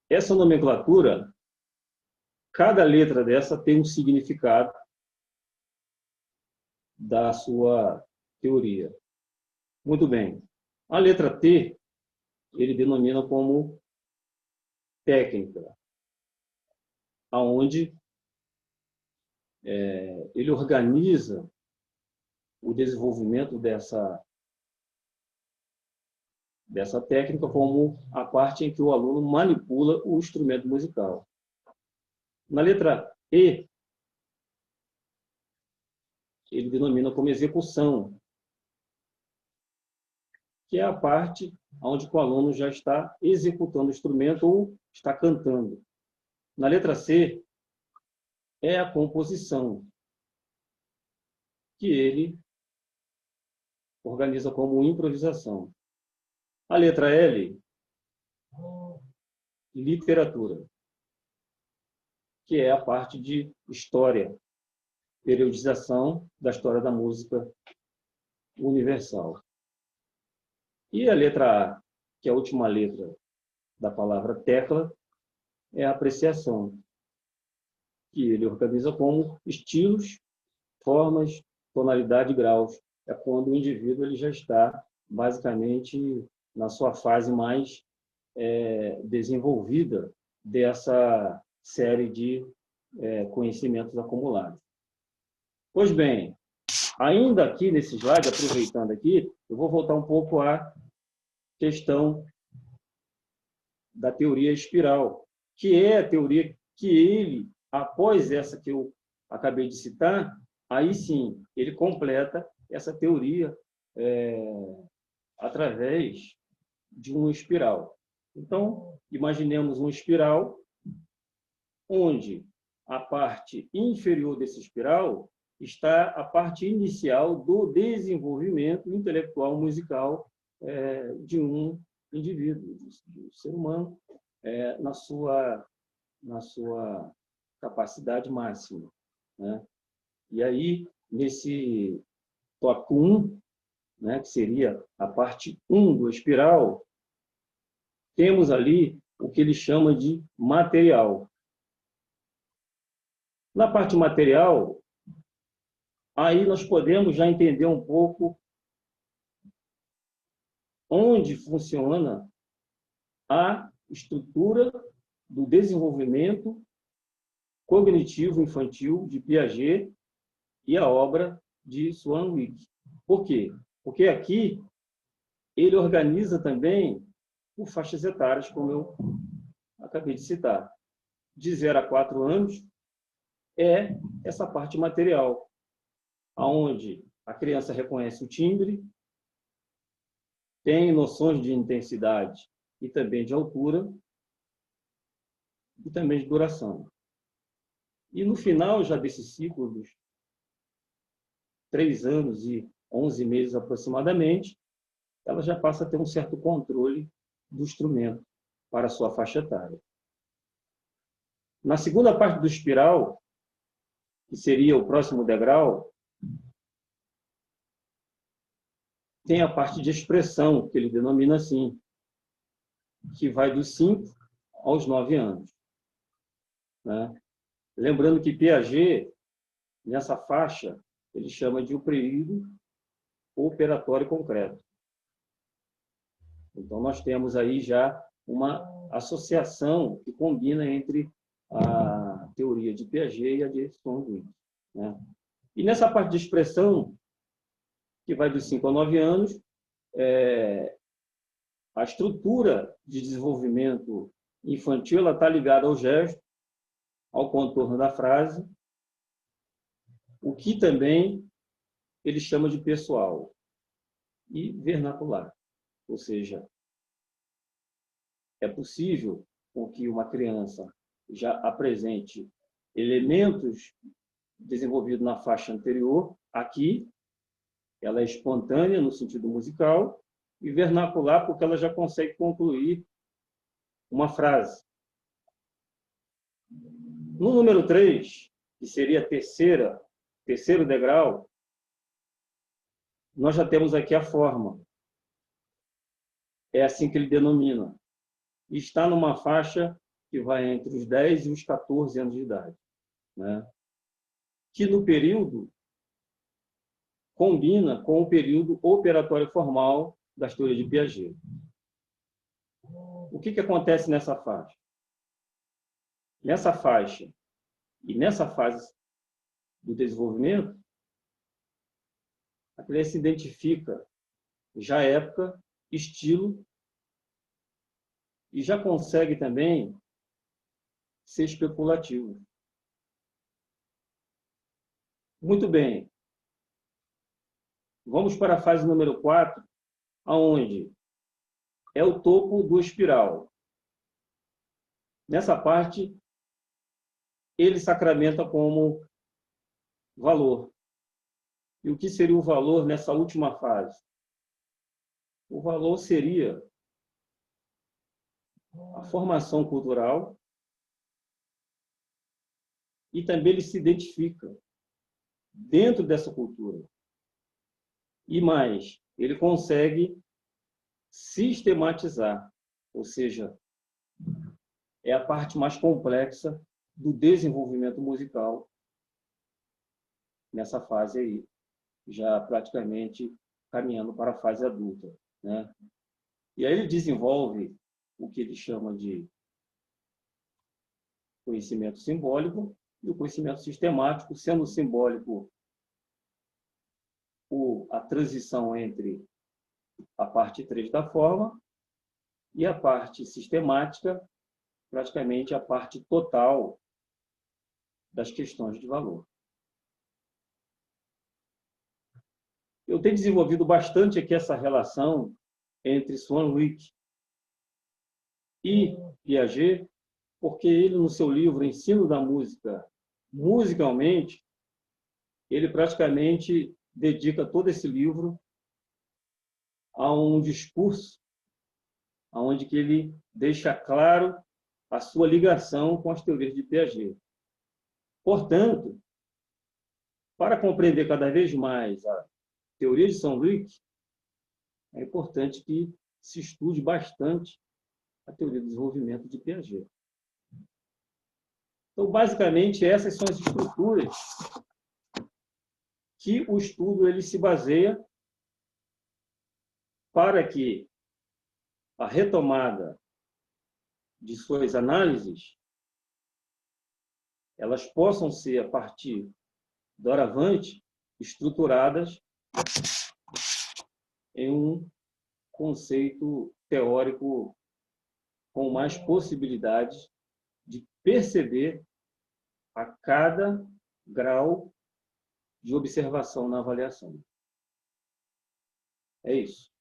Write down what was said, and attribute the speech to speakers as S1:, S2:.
S1: Essa nomenclatura, cada letra dessa tem um significado da sua teoria. Muito bem. A letra T, ele denomina como técnica, aonde ele organiza o desenvolvimento dessa técnica como a parte em que o aluno manipula o instrumento musical. Na letra E, ele denomina como execução, que é a parte onde o aluno já está executando o instrumento ou está cantando. Na letra C, é a composição, que ele organiza como improvisação. A letra L, literatura, que é a parte de história, periodização da história da música universal. E a letra A, que é a última letra da palavra tecla, é a apreciação, que ele organiza como estilos, formas, tonalidade e graus. É quando o indivíduo ele já está, basicamente, na sua fase mais desenvolvida dessa série de conhecimentos acumulados. Pois bem, ainda aqui nesse slide, aproveitando aqui, eu vou voltar um pouco à questão da teoria espiral, que é a teoria que ele, após essa que eu acabei de citar, aí sim, ele completa essa teoria através de uma espiral. Então, imaginemos uma espiral onde a parte inferior dessa espiral está a parte inicial do desenvolvimento intelectual musical de um indivíduo, de um ser humano, na sua capacidade máxima, né? E aí, nesse tópico 1, né, que seria a parte 1 do espiral, temos ali o que ele chama de material. Na parte material, aí nós podemos já entender um pouco onde funciona a estrutura do desenvolvimento cognitivo infantil de Piaget e a obra de Swanwick. Por quê? Porque aqui ele organiza também por faixas etárias, como eu acabei de citar. De 0 a 4 anos é essa parte material, onde a criança reconhece o timbre, tem noções de intensidade e também de altura, e também de duração. E no final já desse ciclo, dos 3 anos e 11 meses aproximadamente, ela já passa a ter um certo controle do instrumento para a sua faixa etária. Na segunda parte do espiral, que seria o próximo degrau, tem a parte de expressão, que ele denomina assim, que vai dos 5 aos 9 anos. Né? Lembrando que Piaget, nessa faixa, ele chama de o período operatório concreto. Então, nós temos aí já uma associação que combina entre a teoria de Piaget e a de Swanwick, né? E nessa parte de expressão, que vai dos 5 a 9 anos, a estrutura de desenvolvimento infantil está ligada ao gesto, ao contorno da frase, o que também ele chama de pessoal e vernacular. Ou seja, é possível com que uma criança já apresente elementos desenvolvidos na faixa anterior, aqui, ela é espontânea no sentido musical, e vernacular porque ela já consegue concluir uma frase. No número 3, que seria terceiro degrau, nós já temos aqui a forma. É assim que ele denomina. Está numa faixa que vai entre os 10 e os 14 anos de idade, né? Que no período combina com o período operatório formal das teorias de Piaget. O que acontece nessa faixa? Nessa faixa e nessa fase do desenvolvimento, a criança identifica já época, estilo, e já consegue também ser especulativo. Muito bem. Vamos para a fase número 4, aonde é o topo do espiral. Nessa parte, ele sacramenta como valor. E o que seria o valor nessa última fase? O valor seria a formação cultural e também ele se identifica dentro dessa cultura. E mais, ele consegue sistematizar, ou seja, é a parte mais complexa do desenvolvimento musical nessa fase aí, já praticamente caminhando para a fase adulta, né? E aí ele desenvolve o que ele chama de conhecimento simbólico e o conhecimento sistemático, sendo o simbólico a transição entre a parte 3 da forma e a parte sistemática, praticamente a parte total das questões de valor. Eu tenho desenvolvido bastante aqui essa relação entre Swanwick e Piaget, porque ele, no seu livro Ensino da Música Musicalmente, ele praticamente dedica todo esse livro a um discurso onde que ele deixa claro a sua ligação com as teorias de Piaget. Portanto, para compreender cada vez mais a teoria de Swanwick, é importante que se estude bastante a teoria do desenvolvimento de Piaget. Então, basicamente, essas são as estruturas que o estudo ele se baseia para que a retomada de suas análises elas possam ser, a partir doravante, estruturadas em um conceito teórico com mais possibilidades de perceber a cada grau de observação na avaliação. É isso.